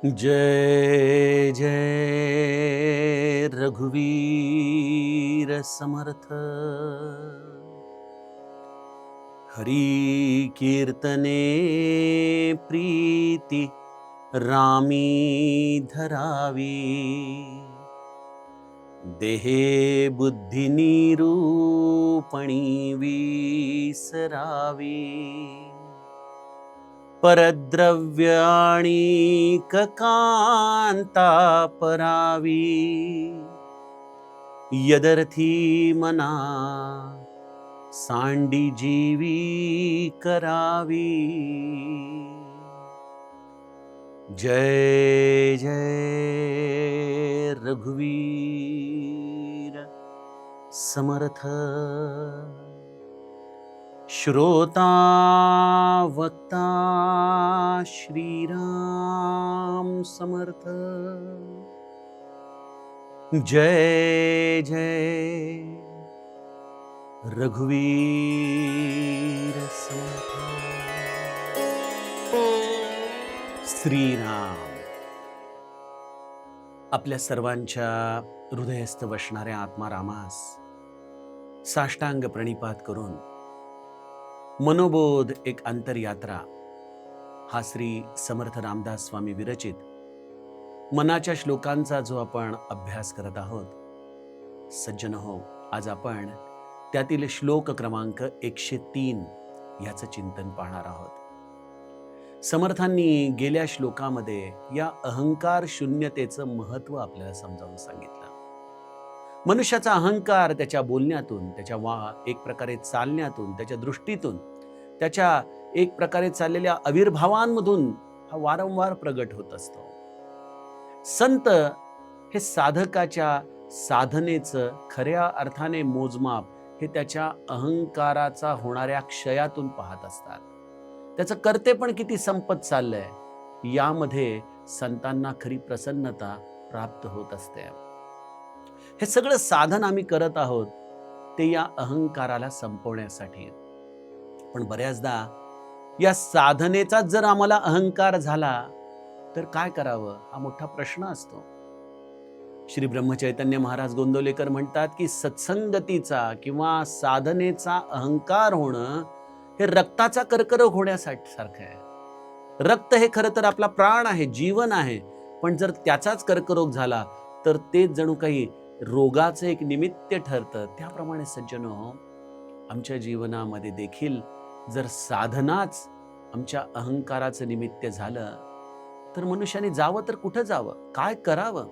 जय जय रघुवीर समर्थ। हरि कीर्तने प्रीति रामी धरावी। देहे बुद्धि निरूपणी विसरावी। परद्रव्याणीक कांता परावी। यदर्थी मना सांडी जीवी करावी। जय जय रघुवीर समर्थ। श्रोता वक्ता श्रीराम समर्थ। जय जय रघुवीर समर्थ। श्रीराम आपल्या सर्वांच्या हृदयस्थ वसणाऱ्या आत्मारामास साष्टांग प्रणिपात करून मनोबोध एक अंतरयात्रा हा श्री समर्थ रामदास स्वामी विरचित मनाच्या श्लोकांचा जो आपण अभ्यास करत आहोत, सज्जन हो, आज आपण त्यातील श्लोक क्रमांक 103 याचं चिंतन पाहणार आहोत। समर्थांनी गेल्या श्लोकामध्ये या अहंकार शून्यतेचं महत्व आपल्याला समजावून सांगितलं। मनुष्याचा अहंकार त्याच्या बोलण्यातून, त्याच्या एक प्रकारे चालण्यातून, त्याच्या दृष्टीतून, त्याच्या एक प्रकारे चाललेल्या आविर्भावांमधून हा वारंवार प्रगट होत असतो। संत हे साधकाच्या साधनेचं खऱ्या अर्थाने मोजमाप हे त्याच्या अहंकाराचा होणाऱ्या क्षयातून पाहत असतात। त्याचं कर्तेपण किती संपत चाललंय यामध्ये संतांना खरी प्रसन्नता प्राप्त होत असते। हे सगळं साधन आम्ही करत आहोत ते या अहंकाराला संपवण्यासाठी। पण बऱ्याचदा या साधनेचा जर आम्हाला अहंकार झाला तर काय करावं हा मोठा प्रश्न असतो। श्री ब्रह्मचैतन्य महाराज गोंदवलेकर म्हणतात की सत्संगतीचा किंवा साधनेचा अहंकार होणं हे रक्ताचा कर्करोग होण्यासाठी सारखं आहे। रक्त हे खरं तर आपला प्राण आहे, जीवन आहे, पण जर त्याचाच कर्करोग झाला तर ते जणू काही रोगाचं एक निमित्त ठरतं। त्याप्रमाणे सज्जनो, आमच्या जीवनामध्ये देखील जर साधनाच आमच्या अहंकाराचं निमित्त झालं तर मनुष्याने जावं तर कुठं जावं, काय करावं,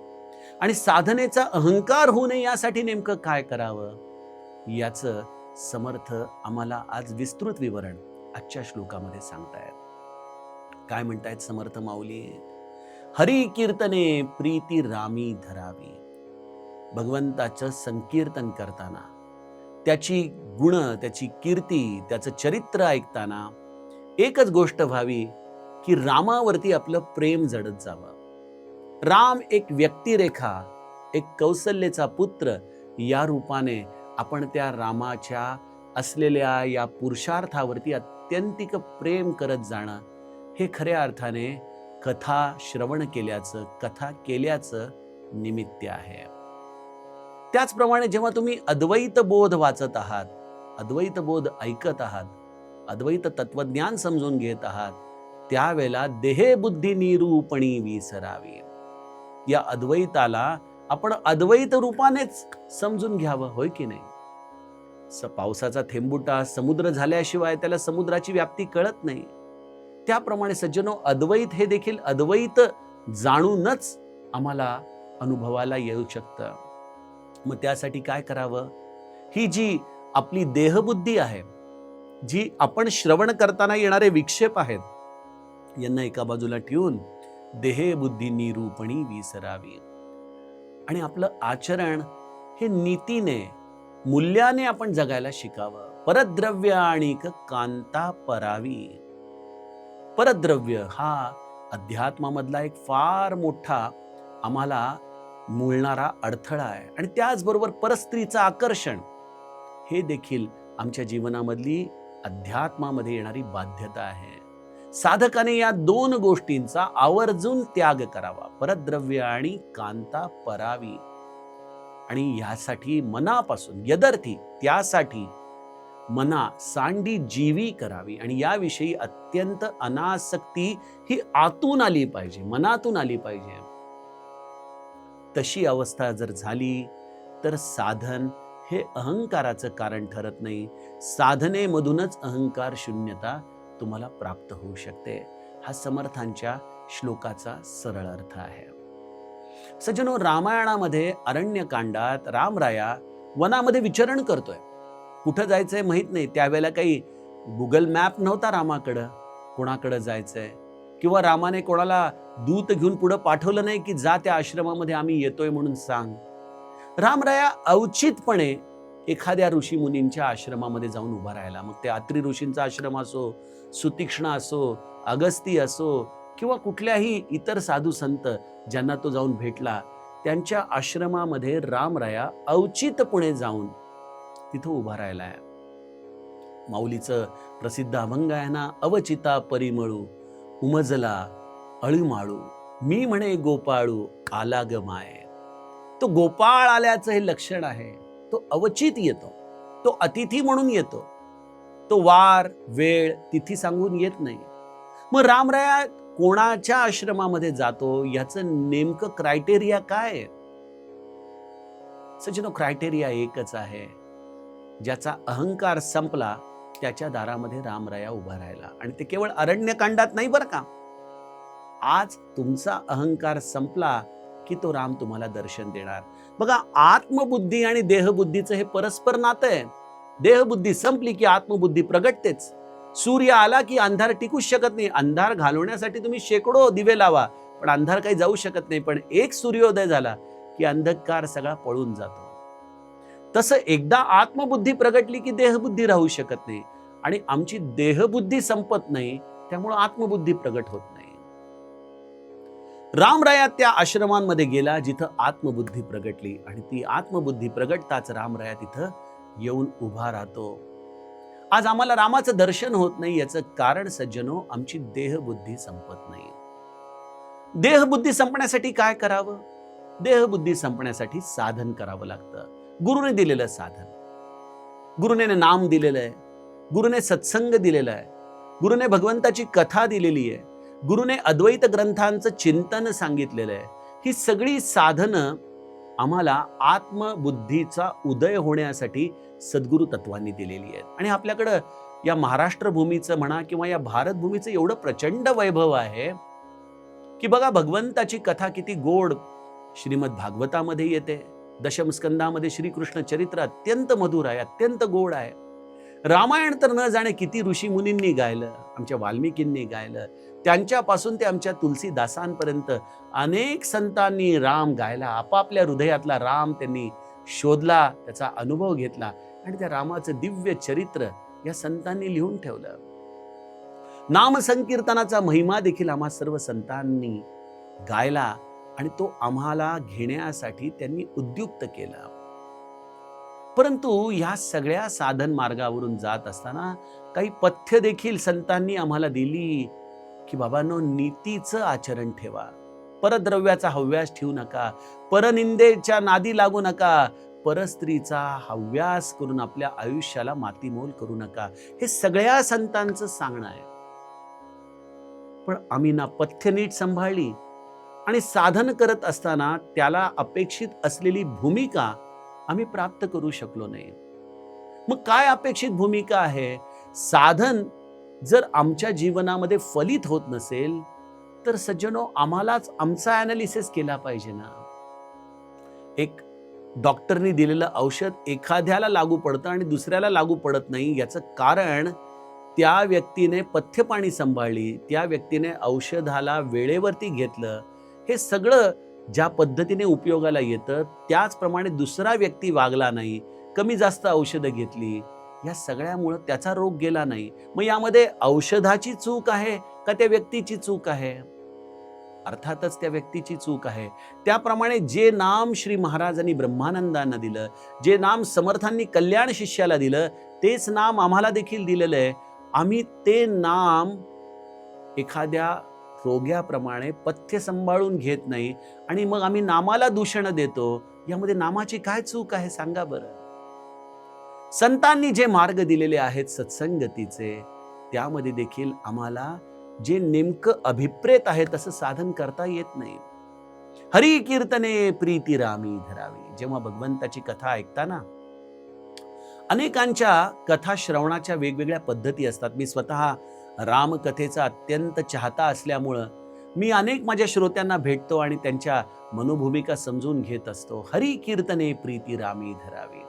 आणि साधनेचा अहंकार होऊ नये यासाठी नेमकं काय करावं याचं समर्थ आम्हाला आज विस्तृत विवरण आजच्या श्लोकामध्ये सांगतायत। काय म्हणतायत समर्थ माऊली? हरी कीर्तने प्रीती रामी धरावी। भगवंताचं संकीर्तन करताना, त्याची गुण, त्याची कीर्ती, त्याचं चरित्र ऐकताना एकच गोष्ट व्हावी की रामावरती आपलं प्रेम जडत जावं। राम एक व्यक्तिरेखा, एक कौसल्याचा पुत्र या रूपाने आपण त्या रामाच्या असलेल्या या पुरुषार्थावरती अत्यंतिक प्रेम करत जाणं हे खऱ्या अर्थाने कथा श्रवण केल्याचं, कथा केल्याचं निमित्त आहे। त्याचप्रमाणे जेव्हा तुम्ही अद्वैत बोध वाचत आहात, अद्वैत बोध ऐकत आहात, अद्वैत तत्वज्ञान समजून घेत आहात, त्यावेळेला देहे बुद्धी निरूपणी विसरावी। या अद्वैताला आपण अद्वैत रूपानेच समजून घ्यावं, होय की नाही? पावसाचा थेंबुटा समुद्र झाल्याशिवाय त्याला समुद्राची व्याप्ती कळत नाही। त्याप्रमाणे सज्जनो, अद्वैत हे देखील अद्वैत जाणूनच आम्हाला अनुभवाला येऊ शकतं। मग त्यासाठी काय करावं? ही जी आपली देहबुद्धी आहे, जी आपण श्रवण करताना येणारे विक्षेप आहेत, यांना एका बाजूला ठेवून देहे बुद्धी निरूपणी विसरावी आणि आपलं आचरण हे नीतीने, मूल्याने आपण जगायला शिकावं। परद्रव्य आणि कांता परावी। परद्रव्य हा अध्यात्मामधला एक फार मोठा आम्हाला मुळणारा अडथळा आहे, आणि त्याचबरोबर परस्त्रीचं आकर्षण हे देखील आमच्या जीवनामधली अध्यात्मामध्ये येणारी बाध्यता आहे। साधकाने या दोन गोष्टींचा आवर्जून त्याग करावा, परद्रव्य आणि कांता परावी. आणि यासाठी मनापासून यदर्थी त्यासाठी मना सांडी जीवी करावी. आणि याविषयी अत्यंत अनासक्ती ही आतून आली पाहिजे, मनातून आली पाहिजे. तशी अवस्था जर झाली तर साधन हे अहंकाराचं कारण ठरत नाही. साधनेमधूनच अहंकार शून्यता तुम्हाला प्राप्त होऊ शकते. हा समर्थांच्या श्लोकाचा सरळ अर्थ आहे. सज्जनो, रामायणामध्ये अरण्यकांडात रामराया वनामध्ये विचरण करतोय. कुठं जायचंय माहित नाही. त्यावेळेला काही गुगल मॅप नव्हता रामाकडं, कोणाकडं जायचंय, किंवा रामाने कोणाला दूत घेऊन पुढे पाठवलं नाही की जा त्या आश्रमामध्ये आम्ही येतोय म्हणून सांग. रामराया औचितपणे एखाद्या ऋषी मुनींच्या आश्रमामध्ये जाऊन उभा राहिला. मग ते अत्री ऋषींचा आश्रम असो, सुतीक्ष्ण असो, अगस्ती असो, किंवा कुठल्याही इतर साधू संत ज्यांना तो जाऊन भेटला, त्यांच्या आश्रमामध्ये रामराया औचितपणे जाऊन तिथं उभा राहिलाय. माऊलीचं प्रसिद्ध अभंग आहे ना, अवचिता परिमळू उमजला अळीमाळू, मी म्हणे गोपाळू आला ग माय. तो गोपाळ आल्याचं हे लक्षण आहे. तो अवचित येतो, तो अतिथी म्हणून येतो. तो वार वेळ तिथी सांगून येत नाही. मग रामराया कोणाच्या आश्रमामध्ये जातो याचं नेमकं क्रायटेरिया काय आहे? सज्जनो, क्रायटेरिया एकच आहे. ज्याचा अहंकार संपला त्याच्या दारामध्ये रामराया उभा राहिला. आणि ते केवळ अरण्यकांडात नाही बरं का. आज तुमचा अहंकार संपला की तो राम तुम्हाला दर्शन देणार. बघा, आत्मबुद्धी आणि देहबुद्धीचं हे परस्पर नातं आहे. देहबुद्धी संपली की आत्मबुद्धी प्रगटतेच. सूर्य आला की अंधार टिकूच शकत नाही. अंधार घालवण्यासाठी तुम्ही शेकडो दिवे लावा, पण अंधार काही जाऊ शकत नाही. पण एक सूर्योदय झाला की अंधकार सगळा पळून जातो. तसं एकदा आत्मबुद्धी प्रगटली की देहबुद्धी राहू शकत नाही. आणि आमची देहबुद्धी संपत नाही, त्यामुळे आत्मबुद्धी प्रगट होत नाही. रामराया त्या आश्रमांमध्ये गेला जिथं आत्मबुद्धी प्रगटली. आणि ती आत्मबुद्धी प्रगटताच रामराया तिथं येऊन उभा राहतो. आज आम्हाला रामाचं दर्शन होत नाही, याचं कारण सज्जनो, आमची देहबुद्धी संपत नाही. देहबुद्धी संपण्यासाठी काय करावं? देहबुद्धी संपण्यासाठी साधन करावं लागतं. गुरुने दिलेलं साधन. गुरुने नाम दिलेलं आहे, गुरुने सत्संग दिलेला आहे, गुरुने भगवंताची कथा दिलेली आहे, गुरुने अद्वैत ग्रंथांचं चिंतन सांगितलेलं आहे. ही सगळी साधनं आम्हाला आत्मबुद्धीचा उदय होण्यासाठी सद्गुरु तत्वांनी दिलेली आहेत. आणि आपल्याकडं या महाराष्ट्र भूमीचं म्हणा किंवा या भारत भूमीचं एवढं प्रचंड वैभव आहे की बघा, भगवंताची कथा किती गोड श्रीमद भागवतामध्ये येते. दशमस्कंदामध्ये श्रीकृष्ण चरित्र अत्यंत मधुर आहे, अत्यंत गोड आहे. रामायण तर न जाणे किती ऋषी मुनींनी गायलं, आमच्या वाल्मिकींनी गायलं. त्यांच्यापासून ते आमच्या तुलसीदासांपर्यंत अनेक संतांनी राम गायला. आपापल्या हृदयातला राम त्यांनी शोधला, त्याचा अनुभव घेतला आणि त्या रामाचं दिव्य चरित्र या संतांनी लिहून ठेवलं. नाम संकीर्तनाचा महिमा देखील आम्हा सर्व संतांनी गायला आणि तो आम्हाला घेण्यासाठी त्यांनी उद्युक्त केला. परंतु ह्या सगळ्या साधन मार्गावरून जात असताना काही पथ्य देखील संतांनी आम्हाला दिली की बाबांनो, नीतीचं आचरण ठेवा, परद्रव्याचा हव्यास ठेवू नका, परनिंदेच्या नादी लागू नका, परस्त्रीचा हव्यास करून आपल्या आयुष्याला मातीमोल करू नका. हे सगळ्या संतांचं सांगणं आहे. पण आम्ही ना पथ्य नीट सांभाळली आणि साधन करत असताना त्याला अपेक्षित असलेली भूमिका आम्ही प्राप्त करू शकलो नाही. मग काय अपेक्षित भूमिका आहे? साधन जर आमच्या जीवनामध्ये फलित होत नसेल तर सज्जनो, आम्हालाच आमचा ॲनालिसिस केला पाहिजे ना. एक डॉक्टरनी दिलेलं औषध एखाद्याला लागू पडतं आणि दुसऱ्याला लागू पडत नाही. याचं कारण त्या व्यक्तीने पथ्यपाणी सांभाळली, त्या व्यक्तीने औषधाला वेळेवरती घेतलं. हे सगळं ज्या पद्धतीने उपयोगाला येतं त्याचप्रमाणे दुसरा व्यक्ती वागला नाही, कमी जास्त औषधं घेतली, या सगळ्यामुळं त्याचा रोग गेला नाही. मग यामध्ये औषधाची चूक आहे का त्या व्यक्तीची चूक आहे? अर्थातच त्या व्यक्तीची चूक आहे. त्याप्रमाणे जे नाम श्री महाराजांनी ब्रह्मानंदांना दिलं, जे नाम समर्थांनी कल्याण शिष्याला दिलं, तेच नाम आम्हाला देखील दिलेलं आहे. आम्ही ते नाम एखाद्या रोग्याप्रमाणे पथ्य सांभाळून घेत नाही आणि मग आम्ही नामाला दूषण देतो, यामध्ये नामाची काय चूक आहे सांगा बरं. संतांनी जे मार्ग दिलेले आहेत सत्संगतीचे, त्यामध्ये देखील आम्हाला जे नेमकं अभिप्रेत आहे तसं साधन करता येत नाही. हरी कीर्तने प्रीती रामी धरावी. जेव्हा भगवंताची कथा ऐकता ना, अनेकांच्या कथा श्रवणाच्या वेगवेगळ्या पद्धती असतात. मी स्वतः रामकथेचा अत्यंत चाहता असल्यामुळं मी अनेक माझ्या श्रोत्यांना भेटतो आणि त्यांच्या मनोभूमिका समजून घेत असतो. हरी कीर्तने प्रीती रामी धरावी.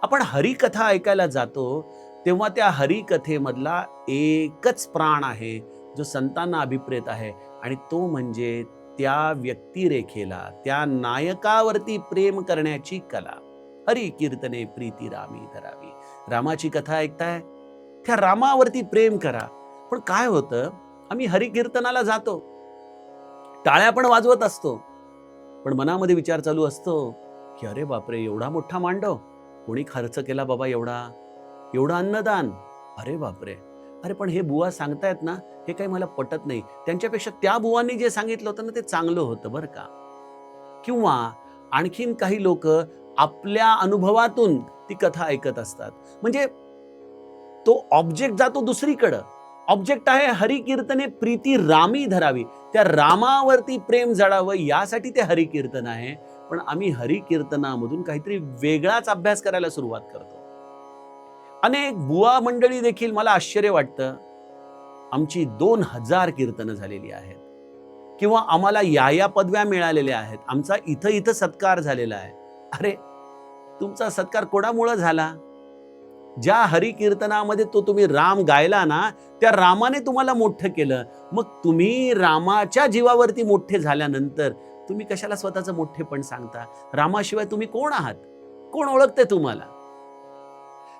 आपण हरिकथा ऐकायला जातो तेव्हा त्या हरिकथेमधला एकच प्राण आहे जो संतांना अभिप्रेत आहे, आणि तो म्हणजे त्या व्यक्तिरेखेला, त्या नायकावरती प्रेम करण्याची कला. हरी कीर्तने प्रीती रामी धरावी. रामाची कथा ऐकताय, त्या रामावरती प्रेम करा. पण काय होतं, आम्ही हरिकीर्तनाला जातो, टाळ्या पण वाजवत असतो, पण मनामध्ये विचार चालू असतो की अरे बापरे, एवढा मोठा मांडव कोणी खर्च केला बाबा, एवढं अन्नदान, अरे बापरे. अरे पण हे बुवा सांगतायत ना, हे काही मला पटत नाही. त्यांच्यापेक्षा त्या बुवांनी जे सांगितलं होतं ना, ते चांगलं होतं बरं का. किंवा आणखीन काही लोक आपल्या अनुभवातून ती कथा ऐकत असतात. म्हणजे तो ऑब्जेक्ट जातो दुसरीकडं. ऑब्जेक्ट आहे हरी कीर्तने प्रीती रामी धरावी. त्या रामावरती प्रेम जडावं यासाठी ते हरी कीर्तन आहे. पण आम्ही हरी कीर्तनामधून काहीतरी वेगळाच अभ्यास करायला सुरुवात करतो. अनेक बुवा मंडळी देखील, मला आश्चर्य वाटतं, आमची 2000 कीर्तनं झालेली आहेत, किंवा आम्हाला या पदव्या मिळालेल्या आहेत, आमचा इथं सत्कार झालेला आहे. अरे तुमचा सत्कार कोणामुळे झाला? ज्या हरी कीर्तनामध्ये तो तुम्ही राम गायला ना, त्या रामाने तुम्हाला मोठं केलं. मग तुम्ही रामाच्या जीवावरती मोठे झाल्यानंतर तुम्ही कशाला स्वतःचं मोठेपण सांगता? रामाशिवाय तुम्ही कोण आहात? कोण ओळखते तुम्हाला?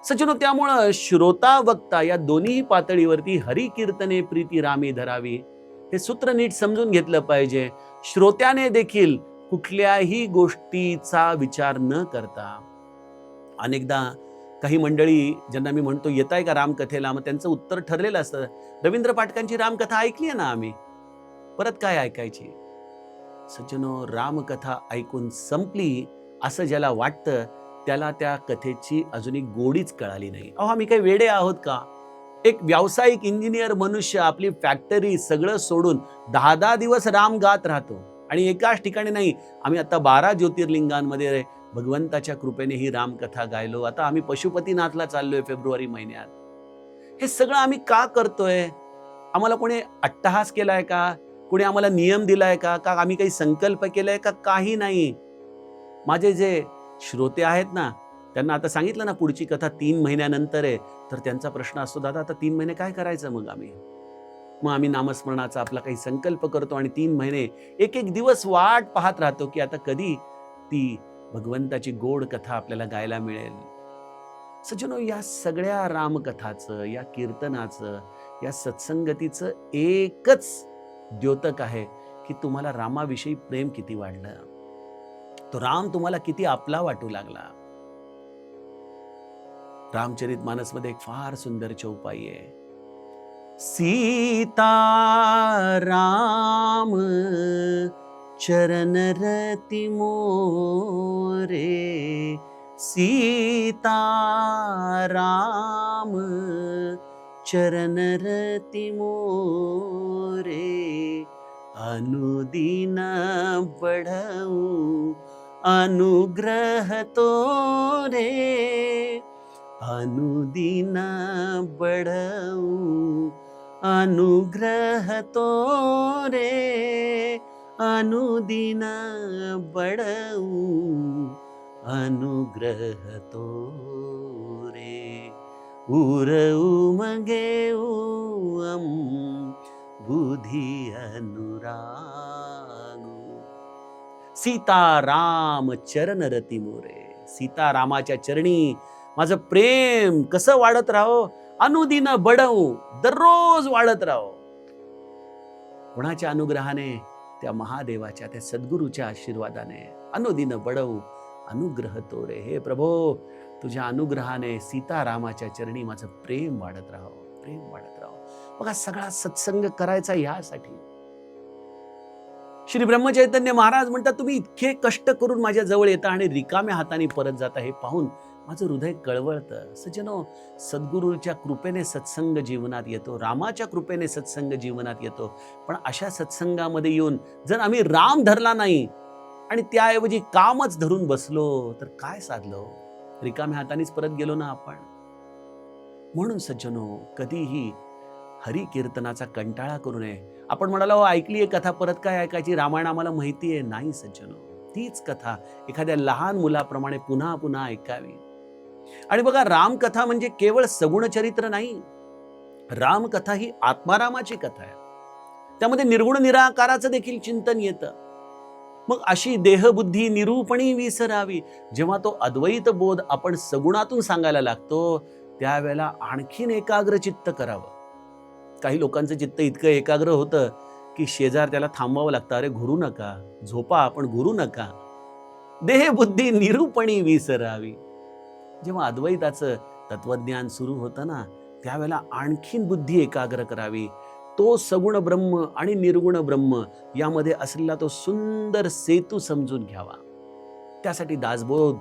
सज्जनो, त्यामुळं श्रोता वक्ता या दोन्ही पातळीवरती हरी कीर्तने प्रीती रामी धरावी हे सूत्र नीट समजून घेतलं पाहिजे. श्रोत्याने देखील कुठल्याही गोष्टीचा विचार न करता, अनेकदा काही मंडळी ज्यांना मी म्हणतो येताय का रामकथेला, मग त्यांचं उत्तर ठरलेलं असतं, रवींद्र पाटकांची रामकथा ऐकली आहे ना आम्ही, परत काय ऐकायची? सज्जनो, रामकथा ऐकून संपली असं ज्याला वाटतं, त्याला त्या कथेची अजूनही गोडीच कळाली नाही. अहो, आम्ही काही वेडे आहोत का? एक व्यावसायिक इंजिनियर मनुष्य आपली फॅक्टरी सगळं सोडून 10 दिवस राम गात राहतो, आणि एकाच ठिकाणी नाही, आम्ही आता 12 ज्योतिर्लिंगांमध्ये भगवंताच्या कृपेने ही रामकथा गायलो. आता आम्ही पशुपतीनाथला चाललोय फेब्रुवारी महिन्यात. हे सगळं आम्ही का करतोय? आम्हाला कोणी अट्टहास केलाय का? कोणी आम्हाला नियम दिलाय का? का आम्ही काही संकल्प केलाय का? काही नाही. माझे जे श्रोते आहेत ना, त्यांना आता सांगितलं ना पुढची कथा 3 महिन्यानंतर आहे, तर त्यांचा प्रश्न असतो, दादा आता 3 महिने काय करायचं मग आम्ही? मग आम्ही नामस्मरणाचा आपला काही संकल्प करतो आणि 3 महिने एक दिवस वाट पाहत राहतो की आता कधी ती भगवंताची गोड कथा आपल्याला गायला मिळेल. सज्जनो, या सगळ्या रामकथाचं, या कीर्तनाचं, या सत्संगतीचं एकच द्योतक आहे की तुम्हाला रामाविषयी प्रेम किती वाढलं, तो राम तुम्हाला किती आपला वाटू लागला. रामचरितमानसमध्ये एक फार सुंदर चौपाई आहे. सीता राम चरण रति मोरे, सीता राम चरण रति मोरे, अनुदीन बढ़ऊ अनुग्रह तोरे, अनुदीन बढ़ऊ अनुग्रह तोरे, अनुदीन बढ़ऊ अनुग्रह तोरे, उरऊ मगेऊ बुद्धि अनुरागू. सीताराम चरण रती मोरे. सीतारामाच्या चरणी माझं प्रेम कसं वाढत राहो? अनुदिन बढवू, दररोज वाढत राहो. कोणाच्या अनुग्रहाने? त्या महादेवाच्या, त्या सद्गुरूच्या आशीर्वादाने. अनुदिन बढवू अनुग्रह तोरे. हे प्रभो, तुझ्या अनुग्रहाने सीतारामाच्या चरणी माझं प्रेम वाढत राहो, प्रेम वाढत राहो. बघा, सगळा सत्संग करायचा ह्यासाठी. श्री ब्रह्मचैतन्य महाराज म्हणतात, तुम्ही इतके कष्ट करून माझ्या जवळ येता आणि रिकाम्या हाताने परत जाता, हे पाहून माझं हृदय कळवळतं. सज्जनो, सद्गुरूच्या कृपेने सत्संग जीवनात येतो, रामाच्या कृपेने सत्संग जीवनात येतो. पण अशा सत्संगामध्ये येऊन जर आम्ही राम धरला नाही आणि त्याऐवजी कामच धरून बसलो, तर काय साधलो? रिकाम्या हातानेच परत गेलो ना आपण. म्हणून सज्जनो, कधीही हरी कीर्तनाचा कंटाळा करू नये. आपण म्हणाला, हो ऐकली आहे कथा, परत काय ऐकायची, रामायण आम्हाला माहिती आहे. नाही सज्जनो, तीच कथा एखाद्या लहान मुलाप्रमाणे पुन्हा पुन्हा ऐकावी. आणि बघा, रामकथा म्हणजे केवळ सगुण चरित्र नाही, रामकथा ही आत्मारामाची कथा आहे. त्यामध्ये निर्गुण निराकाराचं देखील चिंतन येतं. मग अशी देहबुद्धी निरूपणी विसरावी. जेव्हा तो अद्वैत बोध आपण सगुणातून सांगायला लागतो, त्यावेळेला आणखीन एकाग्र चित्त करावं. काही लोकांचं चित्त इतकं एकाग्र होतं की शेजार त्याला थांबवावं लागतं. अरे घुरू नका, झोपा, पण घुरू नका. देहबुद्धी निरूपणी विसरावी. जेव्हा अद्वैताचं तत्वज्ञान सुरू होतं ना, त्यावेळेला आणखीन बुद्धी एकाग्र करावी. तो सगुण ब्रह्म आणि निर्गुण ब्रह्म यामध्ये असलेला तो सुंदर सेतू समजून घ्यावा. त्यासाठी दासबोध,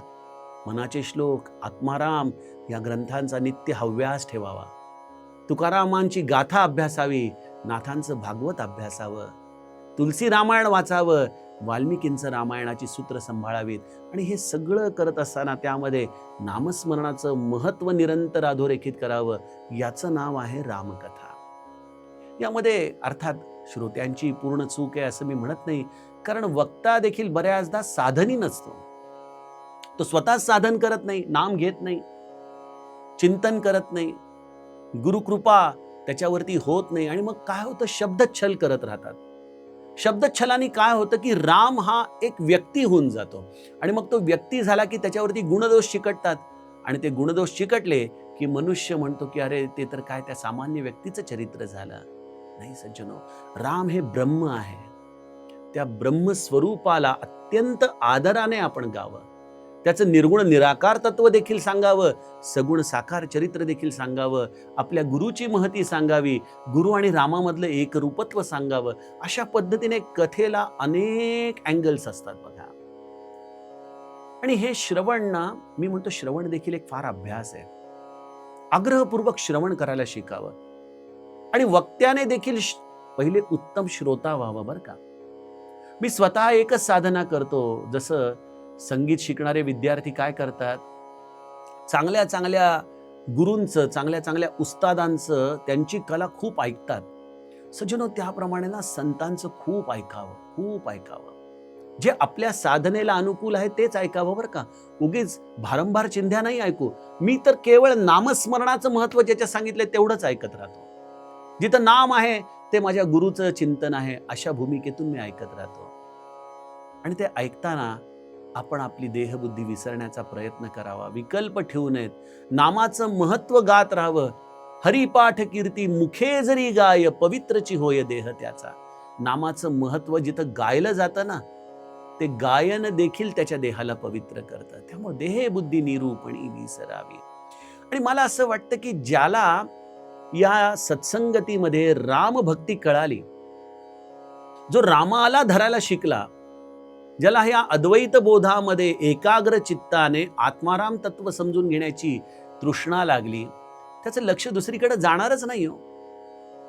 मनाचे श्लोक, आत्माराम या ग्रंथांचा नित्य हव्यास ठेवावा. तुकारामांची गाथा अभ्यासावी, नाथांचं भागवत अभ्यासावं, तुलसी रामायण वाचावं, वाल्मिकींचं रामायणाची सूत्र सांभाळावीत. आणि हे सगळं करत असताना त्यामध्ये नामस्मरणाचं महत्व निरंतर अधोरेखित करावं. याचं नाव आहे रामकथा. यामध्ये अर्थात श्रोत्यांची पूर्ण चूक आहे असं मी म्हणत नाही, कारण वक्ता देखील बऱ्याचदा साधनी नसतो. तो स्वतःच साधन करत नाही, नाम घेत नाही, चिंतन करत नाही, गुरुकृपा त्याच्यावरती होत नाही. आणि मग काय होतं, शब्दच्छल करत राहतात. शब्दच्छलाने काय होतं की राम हा एक व्यक्ती होऊन जातो, आणि मग तो व्यक्ती झाला की त्याच्यावरती गुणदोष चिकटतात, आणि ते गुणदोष चिकटले की मनुष्य म्हणतो की अरे ते तर काय त्या सामान्य व्यक्तीचं चरित्र झालं. नाही सज्जनो, राम हे ब्रह्म आहे. त्या ब्रह्मस्वरूपाला अत्यंत आदराने आपण गावं. त्याचं निर्गुण निराकार तत्व देखील सांगावं, सगुण साकार चरित्र देखील सांगावं, आपल्या गुरुची महती सांगावी, गुरु आणि रामामधलं एकरूपत्व सांगावं. अशा पद्धतीने कथेला अनेक अँगल्स असतात बघा. आणि हे श्रवण ना, मी म्हणतो श्रवण देखील एक फार अभ्यास आहे. आग्रहपूर्वक श्रवण करायला शिकावं, आणि वक्त्याने देखील पहिले उत्तम श्रोता व्हावं बरं का. मी स्वतः एकच साधना करतो. जसं संगीत शिकणारे विद्यार्थी काय करतात, चांगल्या चांगल्या गुरूंचं, चांगल्या चांगल्या उस्तादांचं, त्यांची कला खूप ऐकतात. सज्जनो, त्याप्रमाणे ना संतांचं खूप ऐकावं, खूप ऐकावं. जे आपल्या साधनेला अनुकूल आहे तेच ऐकावं बरं का. उगीच भारंभार चिंध्या नाही ऐकू. मी तर केवळ नामस्मरणाचं महत्व ज्याच्या सांगितलंय तेवढंच ऐकत राहतो. जिथं नाम आहे ते माझ्या गुरुचं चिंतन आहे, अशा भूमिकेतून मी ऐकत राहतो. आणि ते ऐकताना आपण आपली देहबुद्धी विसरण्याचा प्रयत्न करावा, विकल्प ठेवू नयेत. नामाचं महत्व गात राहावं. हरिपाठ कीर्ती मुखे जरी गाय, पवित्रची होय देह त्याचा. नामाचं महत्व जिथं गायलं जातं ना, ते गायन देखील त्याच्या देहाला पवित्र करतं. त्यामुळे देहबुद्धी निरूपणी विसरावी. आणि मला असं वाटतं की ज्याला या सत्संगतीमध्ये रामभक्ती कळाली, जो रामाला धरायला शिकला, ज्याला ह्या अद्वैत बोधामध्ये एकाग्र चित्ताने आत्माराम तत्व समजून घेण्याची तृष्णा लागली, त्याचं लक्ष दुसरीकडे जाणारच नाही हो.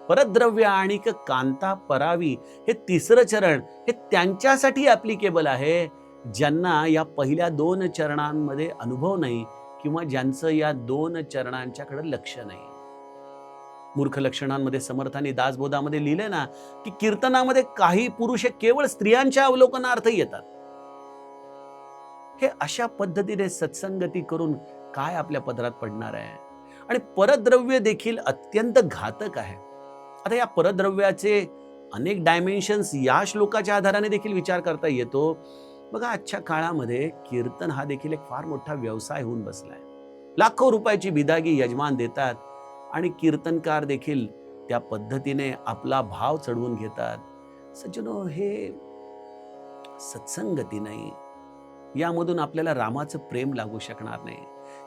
परद्रव्य आणि कांता परावी हे तिसरं चरण हे त्यांच्यासाठी ऍप्लिकेबल आहे, ज्यांना या पहिल्या 2 चरणांमध्ये अनुभव नाही, किंवा ज्यांचं या 2 चरणांच्याकडे लक्ष नाही. मूर्ख लक्षणांमध्ये समर्थांनी दासबोधामध्ये लिहिले ना की कीर्तनामध्ये काही पुरुष हे केवळ स्त्रियांच्या अवलोकनार्थ येतात. हे अशा पद्धतीने सत्संगती करून काय आपल्या पदरात पडणार आहे. आणि परद्रव्य देखील अत्यंत घातक आहे. आता या परद्रव्याचे अनेक डायमेन्शन्स या श्लोकाच्या आधाराने देखील विचार करता येतो. बघा, आजच्या काळामध्ये कीर्तन हा देखील एक फार मोठा व्यवसाय होऊन बसलाय. लाखो रुपयाची बिदागी यजमान देतात, आणि कीर्तनकार देखील त्या पद्धतीने आपला भाव चढवून घेतात. सज्जनो, हे सत्संगती नाही. यामधून आपल्याला रामाचं प्रेम लागू शकणार नाही.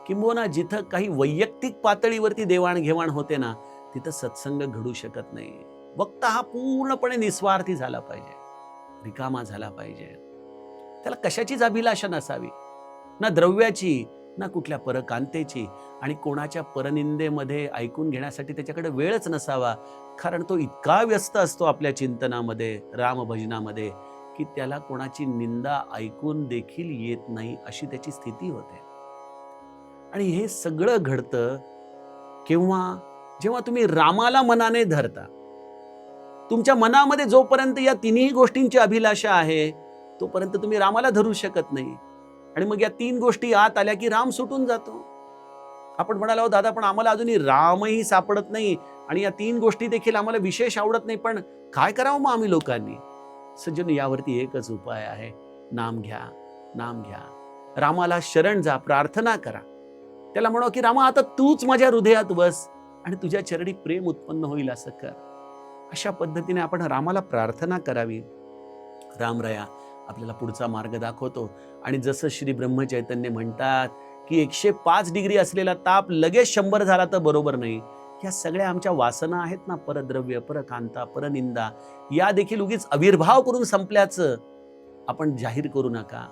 किंबहुना जिथं काही वैयक्तिक पातळीवरती देवाणघेवाण होते ना, तिथं सत्संग घडू शकत नाही. वक्ता हा पूर्णपणे निस्वार्थी झाला पाहिजे, रिकामा झाला पाहिजे. त्याला कशाचीच अभिलाषा नसावी, ना द्रव्याची, ना कुठल्या परकांतेची, आणि कोणाच्या परनिंदेमध्ये ऐकून घेण्यासाठी त्याच्याकडे वेळच नसावा. कारण तो इतका व्यस्त असतो आपल्या चिंतनामध्ये, रामभजनामध्ये, की त्याला कोणाची निंदा ऐकून देखील येत नाही, अशी त्याची स्थिती होते. आणि हे सगळं घडतं केव्हा? जेव्हा तुम्ही रामाला मनाने धरता. तुमच्या मनामध्ये जोपर्यंत या तिन्ही गोष्टींची अभिलाषा आहे, तोपर्यंत तुम्ही रामाला धरू शकत नाही. आणि मग या 3 गोष्टी आत आल्या की राम सुटून जातो. आपण म्हणालो, "अहो दादा, पण आम्हाला अजूनही रामही सापडत नाही आणि या 3 गोष्टी देखील आम्हाला विशेष आवडत नाही, पण काय करावं मग आम्ही लोकांनी?" सज्जन, यावरती एकच उपाय आहे. नाम घ्या, नाम घ्या. रामाला शरण जा, प्रार्थना करा. त्याला म्हणावं की रामा, आता तूच माझ्या हृदयात बस आणि तुझ्या चरणी प्रेम उत्पन्न होईल असं कर. अशा पद्धतीने आपण रामाला प्रार्थना करावी. रामराया आपल्याला पुढचा मार्ग दाखवतो. आणि जसं श्री ब्रह्मचैतन्य म्हणतात की 105 डिग्री असलेला ताप लगेच 100 झाला तर बरोबर नाही. या सगळ्या आमच्या वासना आहेत ना, परद्रव्य, परकांता, परनिंदा, या देखील उगीच आविर्भाव करून संपल्याचं आपण जाहीर करू नका.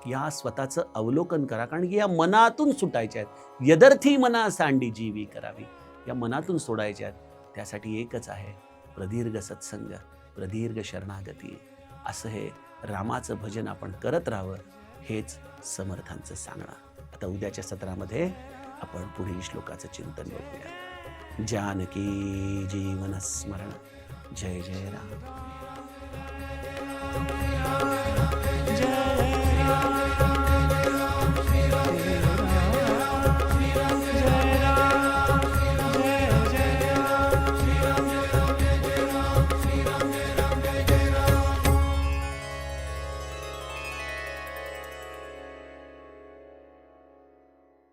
या स्वतःचं अवलोकन करा, कारण की या मनातून सुटायच्या आहेत. यदर्थी मना सांडी जीवी करावी, या मनातून सोडायच्या आहेत. त्यासाठी एकच आहे, प्रदीर्घ सत्संग, प्रदीर्घ शरणागती. असं हे रामाचं भजन आपण करत राहावं, हेच समर्थांचं सांगणं. आता उद्याच्या सत्रामध्ये आपण पुढील श्लोकाचं चिंतन बघूया. जानकी जीवन स्मरण. जय जय राम.